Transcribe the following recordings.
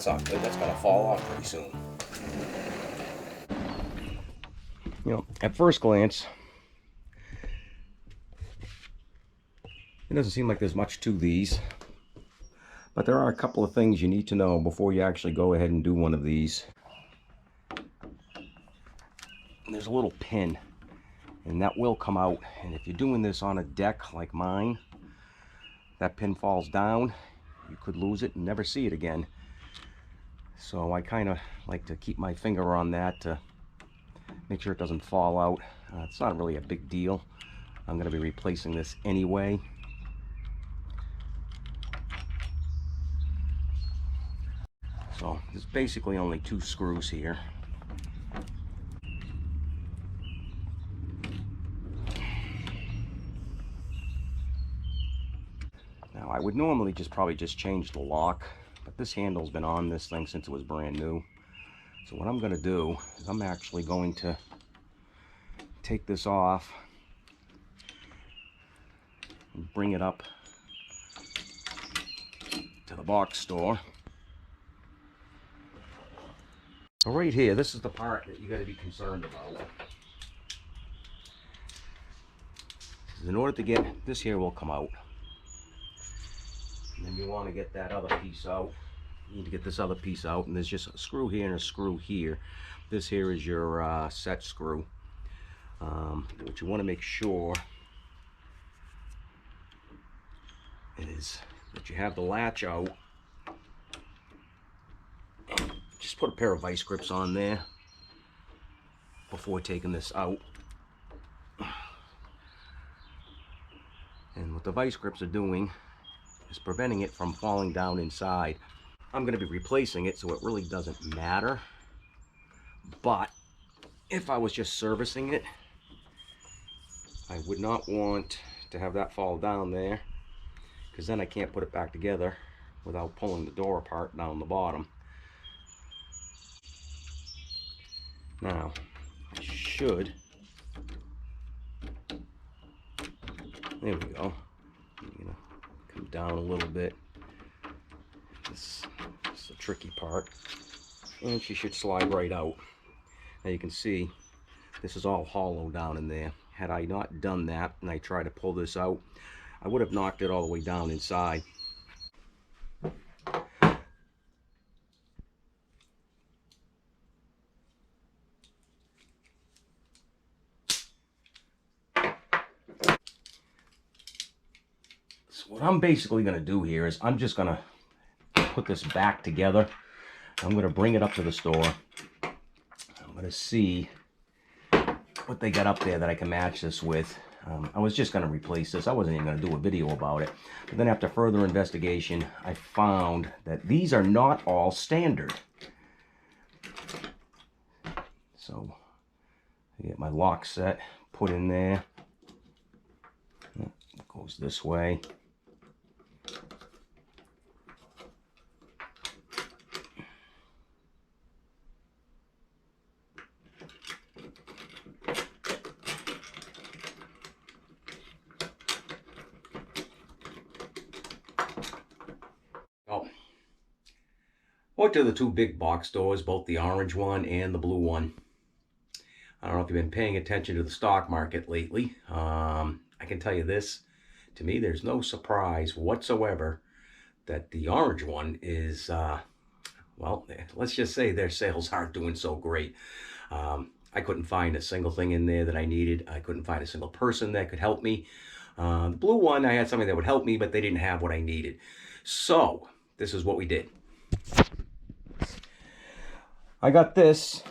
that's not good. That's gonna fall off pretty soon. You know, at first glance, it doesn't seem like there's much to these, but there are a couple of things you need to know before you actually go ahead and do one of these. There's a little pin, and that will come out, and if you're doing this on a deck like mine, that pin falls down, you could lose it and never see it again. So I kind of like to keep my finger on that to make sure it doesn't fall out. It's not really a big deal. I'm going to be replacing this anyway. So there's basically only 2 screws here. Now I would normally probably just change the lock, but this handle's been on this thing since it was brand new. So what I'm going to do is I'm actually going to take this off and bring it up to the box store. So right here, this is the part that you got to be concerned about. In order to get this here will come out, and then you want to get that other piece out. You need to get this other piece out, and there's just a screw here and a screw here. This here is your set screw. What you want to make sure is that you have the latch out. Just put a pair of vice grips on there before taking this out. And what the vice grips are doing is preventing it from falling down inside. I'm going to be replacing it, so it really doesn't matter. But if I was just servicing it, I would not want to have that fall down there, because then I can't put it back together without pulling the door apart down the bottom. Now, I should, there we go, you know, come down a little bit. This is the tricky part, and she should slide right out. Now you can see this is all hollow down in there. Had I not done that and I tried to pull this out, I would have knocked it all the way down inside. So what I'm basically going to do here is I'm just going to put this back together. I'm going to bring it up to the store. I'm going to see what they got up there that I can match this with. I was just going to replace this. I wasn't even going to do a video about it. But then after further investigation, I found that these are not all standard. So I get my lock set put in there. It goes this way. Went to the 2 big box stores, both the orange one and the blue one. I don't know if you've been paying attention to the stock market lately. I can tell you this, to me there's no surprise whatsoever that the orange one is, well, let's just say their sales aren't doing so great. I couldn't find a single thing in there that I needed. I couldn't find a single person that could help me. The blue one, I had something that would help me, but they didn't have what I needed. So this is what we did. I got this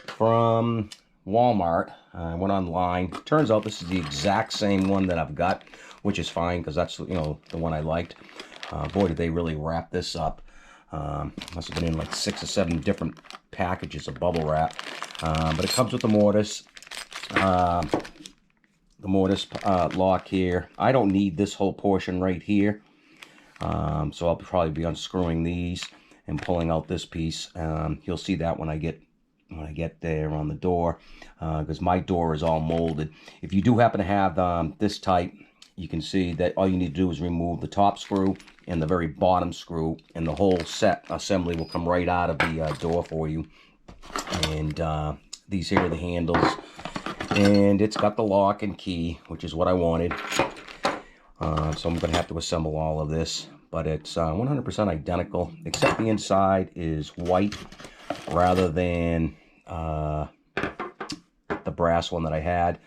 from Walmart. I went online. Turns out this is the exact same one that I've got, which is fine because that's, you know, the one I liked. Boy, did they really wrap this up. Must have been in like 6 or 7 different packages of bubble wrap. But it comes with the mortise. The mortise lock here. I don't need this whole portion right here. So I'll probably be unscrewing these and pulling out this piece. You'll see that when I get there on the door, because my door is all molded. If you do happen to have this type, you can see that all you need to do is remove the top screw and the very bottom screw, and the whole set assembly will come right out of the door for you. And these here are the handles, and it's got the lock and key, which is what I wanted. So I'm going to have to assemble all of this, but it's 100% identical, except the inside is white rather than the brass one that I had.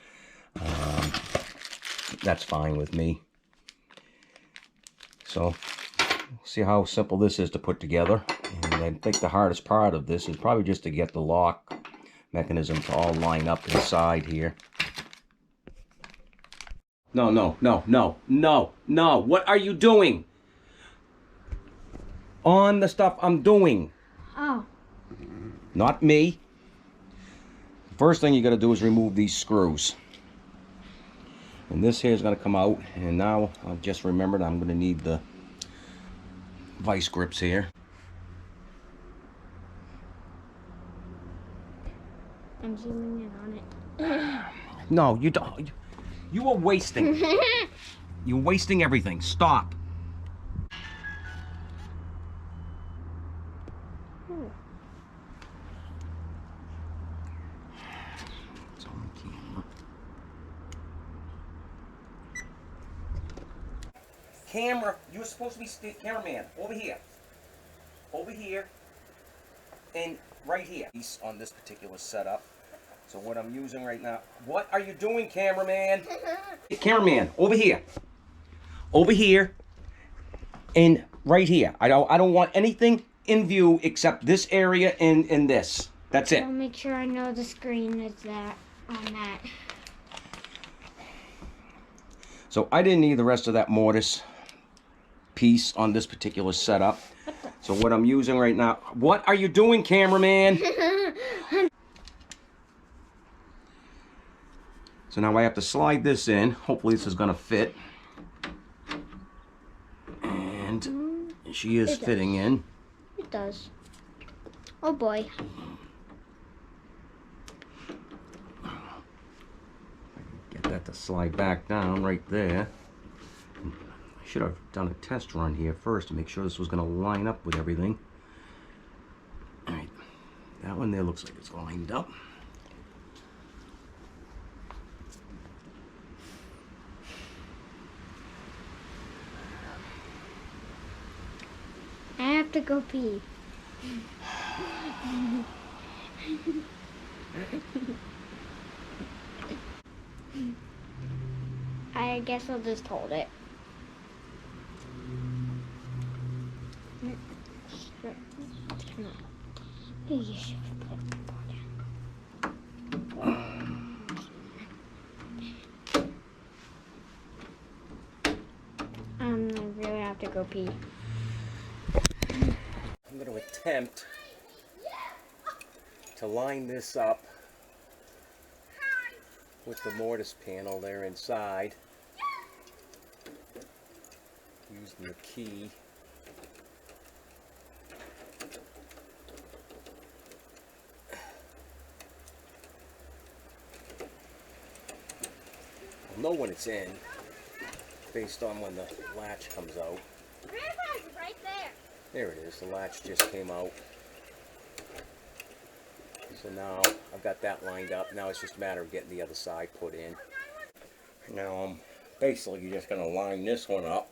That's fine with me. So see how simple this is to put together. And I think the hardest part of this is probably just to get the lock mechanism to all line up inside here. No, no, no, no, no, no. What are you doing? On the stuff I'm doing. Oh. Not me. First thing you got to do is remove these screws. And this here is going to come out. And now I've just remembered I'm going to need the vice grips here. I'm zooming in on it. No, you don't. You are wasting. You're wasting everything. Stop. It's on camera. Camera, you're supposed to be cameraman. Over here. Over here. And right here. On this particular setup. So what I'm using right now. What are you doing, cameraman? Cameraman, over here. Over here. And right here. I don't want anything in view except this area and this. That's it. I'll make sure I know the screen is that on that. So I didn't need the rest of that mortise piece on this particular setup. So what I'm using right now. What are you doing, cameraman? So now I have to slide this in. Hopefully this is going to fit. And she is fitting in. It does. Oh boy. Get that to slide back down right there. I should have done a test run here first to make sure this was going to line up with everything. Alright, that one there looks like it's lined up. I have to go pee. I guess I'll just hold it. I really have to go pee. I'm going to attempt to line this up with the mortise panel there inside, using the key. I'll know when it's in based on when the latch comes out. Grandpa's right there. There it is, the latch just came out. So now I've got that lined up. Now it's just a matter of getting the other side put in. Now I'm basically just going to line this one up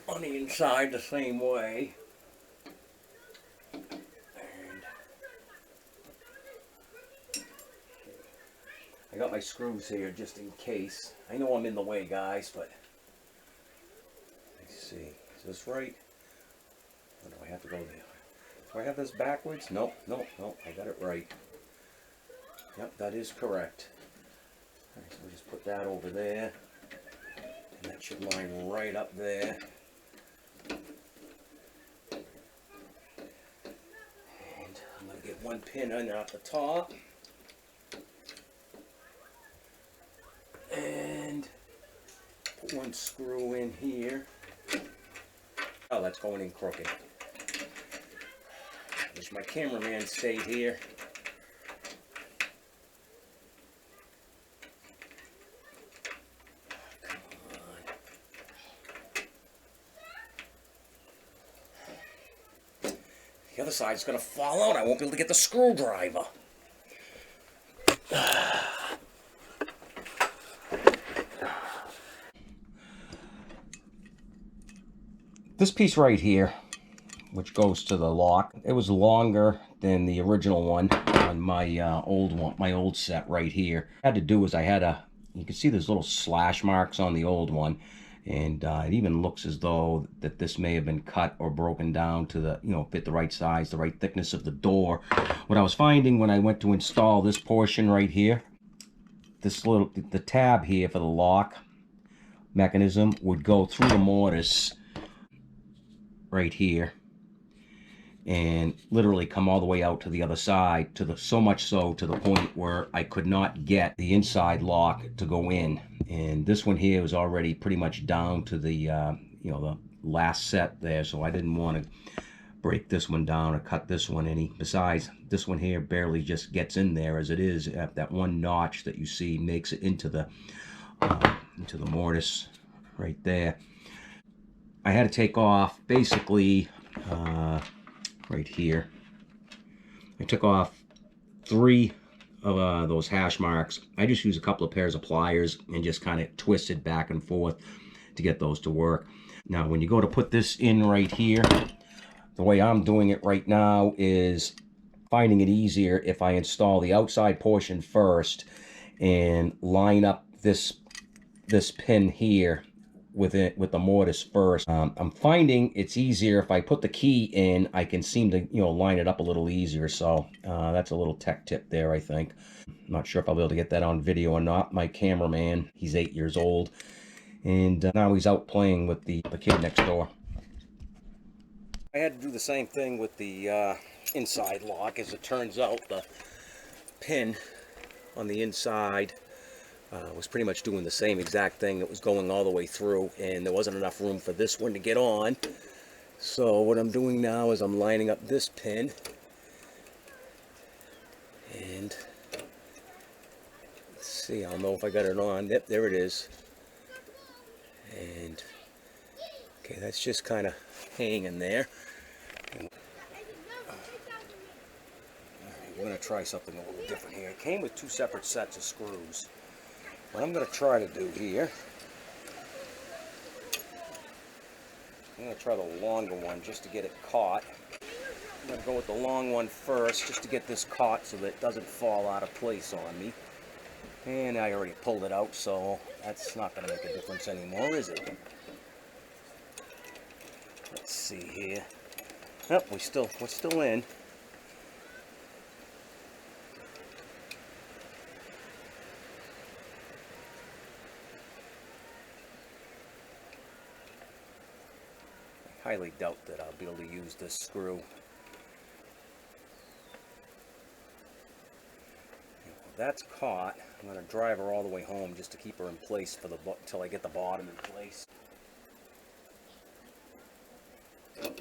on the inside the same way. And I got my screws here just in case. I know I'm in the way, guys, but let's see. Is this right? Or do I have to go there? Do I have this backwards? Nope, nope, nope. I got it right. Yep, that is correct. Alright, so we'll just put that over there. And that should line right up there. And I'm going to get one pin in at the top. And put one screw in here. Oh, that's going in crooked. Wish my cameraman stayed here. other side's gonna fall out. I won't be able to get the screwdriver. This piece right here, which goes to the lock, it was longer than the original one on my old set right here. What I had to do is you can see there's little slash marks on the old one, and it even looks as though that this may have been cut or broken down to the, fit the right size, the right thickness of the door. What I was finding when I went to install this portion right here, the tab here for the lock mechanism would go through the mortise right here and literally come all the way out to the other side, so much so to the point where I could not get the inside lock to go in. And this one here was already pretty much down to the the last set there, so I didn't want to break this one down or cut this one any. Besides, this one here barely just gets in there as it is. That one notch that you see makes it into the mortise right there. I had to take off basically right here. I took off 3 of those hash marks. I just used a couple of pairs of pliers and just kind of twisted back and forth to get those to work. Now, when you go to put this in right here, the way I'm doing it right now is finding it easier if I install the outside portion first and line up this pin here with the mortise first. I'm finding it's easier if I put the key in. I can seem to line it up a little easier. So that's a little tech tip there, I think. I'm not sure if I'll be able to get that on video or not. My cameraman, he's 8 years old, and now he's out playing with the kid next door. I had to do the same thing with the inside lock. As it turns out, the pin on the inside was pretty much doing the same exact thing. It was going all the way through, and there wasn't enough room for this one to get on. So what I'm doing now is I'm lining up this pin, and let's see, I'll know if I got it on. Yep, there it is. And okay, that's just kind of hanging there. And, we're going to try something a little different here. It came with 2 separate sets of screws. What I'm going to try to do here, I'm going to try the longer one just to get it caught. I'm going to go with the long one first just to get this caught so that it doesn't fall out of place on me. And I already pulled it out, so that's not going to make a difference anymore, is it? Let's see here. Oh, we're still in. I highly doubt that I'll be able to use this screw. That's caught. I'm going to drive her all the way home just to keep her in place for until I get the bottom in place. I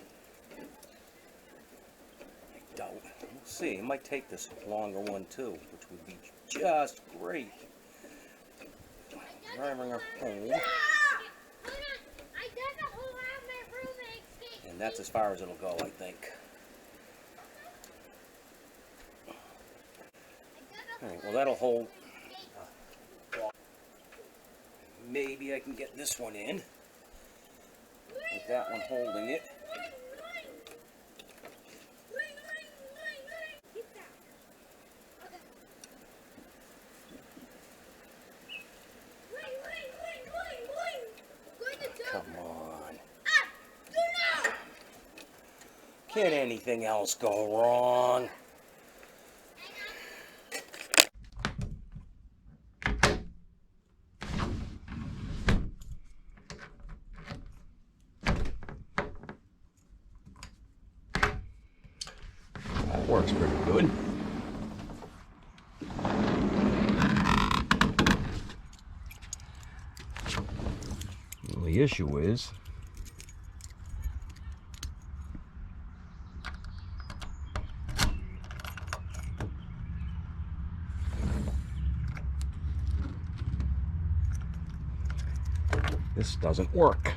doubt. We'll see. It might take this longer one too, which would be just great. Driving her home. And that's as far as it'll go, I think. Alright, well that'll hold. Maybe I can get this one in with that one holding it. Come on. Can anything else go wrong? That works pretty good. Well, the issue is this doesn't work.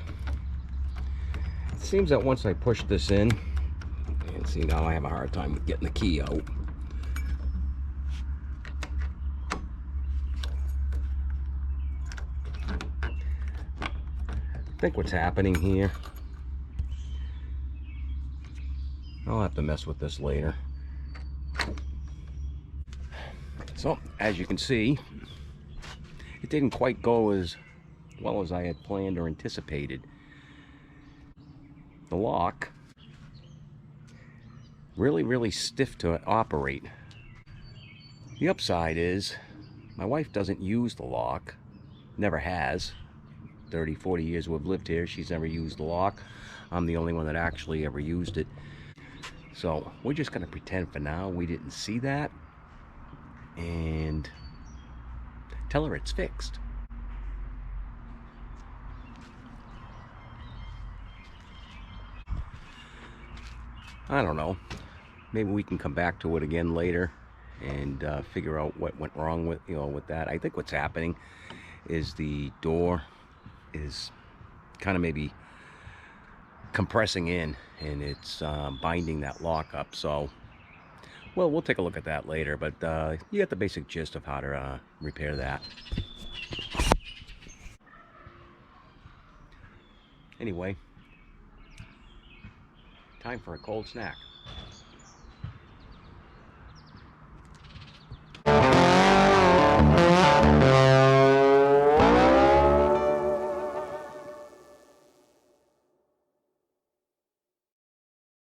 It seems that once I push this in And see, now I have a hard time with getting the key out. I think what's happening here, I'll have to mess with this later. So, as you can see, it didn't quite go as well as I had planned or anticipated. The lock, really stiff to operate. The upside is, my wife doesn't use the lock, never has. 30, 40 years we've lived here, she's never used the lock. I'm the only one that actually ever used it. So we're just gonna pretend for now we didn't see that and tell her it's fixed. I don't know. Maybe we can come back to it again later and figure out what went wrong with with that. I think what's happening is the door is kind of maybe compressing in, and it's binding that lock up. So, well, we'll take a look at that later. But you get the basic gist of how to repair that. Anyway, time for a cold snack.